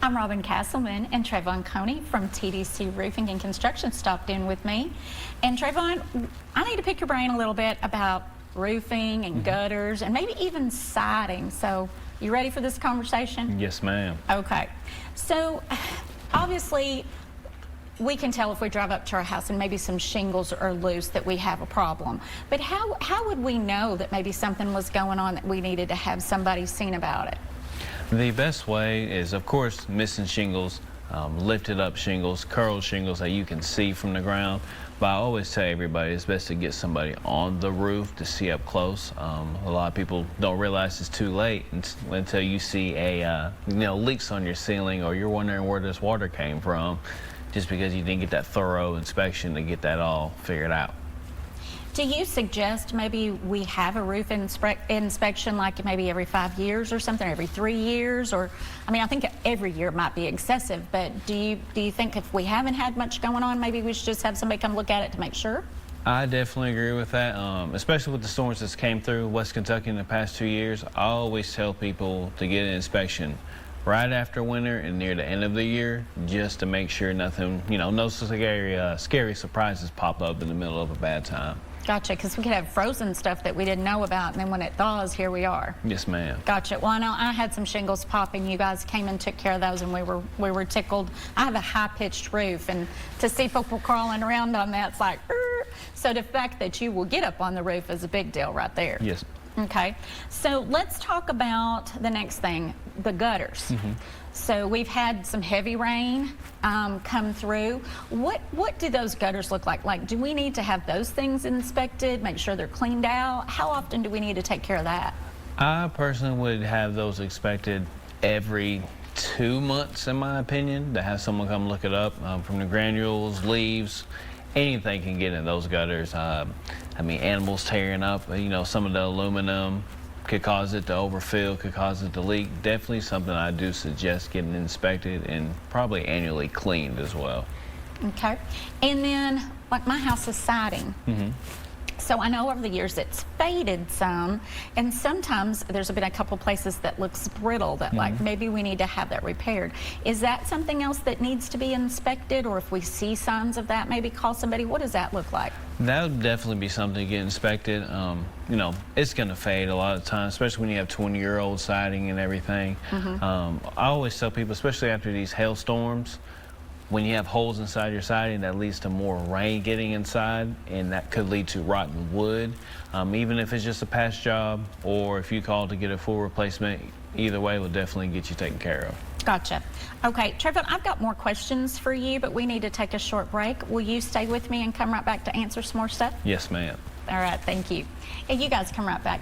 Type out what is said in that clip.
I'm Robin Castleman, and Trayvon Coney from TDC Roofing and Construction stopped in with me. And Trayvon, I need to pick your brain a little bit about roofing and gutters and maybe even siding. So you ready for this conversation? Yes, ma'am. Okay. So obviously we can tell if we drive up to our house and maybe some shingles are loose that we have a problem. But how would we know that maybe something was going on that we needed to have somebody seen about it? The best way is, of course, missing shingles, lifted up shingles, curled shingles that you can see from the ground. But I always tell everybody it's best to get somebody on the roof to see up close. A lot of people don't realize it's too late until you see leaks on your ceiling, or you're wondering where this water came from, just because you didn't get that thorough inspection to get that all figured out. Do you suggest maybe we have a roof inspection like maybe every 5 years or something, every 3 years? Or, I mean, I think every year might be excessive, but do you think if we haven't had much going on, maybe we should just have somebody come look at it to make sure? I definitely agree with that, especially with the storms that came through West Kentucky in the past 2 years. I always tell people to get an inspection right after winter and near the end of the year, just to make sure nothing, no scary surprises pop up in the middle of a bad time. Gotcha, because we could have frozen stuff that we didn't know about, and then when it thaws, here we are. Yes, ma'am. Gotcha. Well, I know I had some shingles pop, and you guys came and took care of those, and we were tickled. I have a high-pitched roof, and to see people crawling around on that, it's like, so the fact that you will get up on the roof is a big deal right there. Yes. Okay, so let's talk about the next thing, the gutters. So we've had some heavy rain come through. What do those gutters look like? Like, do we need to have those things inspected, make sure they're cleaned out? How often do we need to take care of that? I personally would have those inspected every 2 months, in my opinion, to have someone come look it up. From the granules, leaves, anything can get in those gutters. I mean, animals tearing up, some of the aluminum could cause it to overfill, could cause it to leak. Definitely something I do suggest getting inspected and probably annually cleaned as well. Okay. And then, like, my house is siding. So I know over the years it's faded some, and sometimes there's been a couple places that looks brittle that like maybe we need to have that repaired. Is that something else that needs to be inspected, or if we see signs of that, maybe call somebody? What does that look like? That would definitely be something to get inspected. It's going to fade a lot of times, especially when you have 20-year-old siding and everything. I always tell people, especially after these hailstorms, when you have holes inside your siding, that leads to more rain getting inside, and that could lead to rotten wood. Even if it's just a patch job, or if you call to get a full replacement, either way will definitely get you taken care of. Gotcha. Okay, Trayvon, I've got more questions for you, but we need to take a short break. Will you stay with me and come right back to answer some more stuff? Yes, ma'am. All right, thank you. And you guys come right back.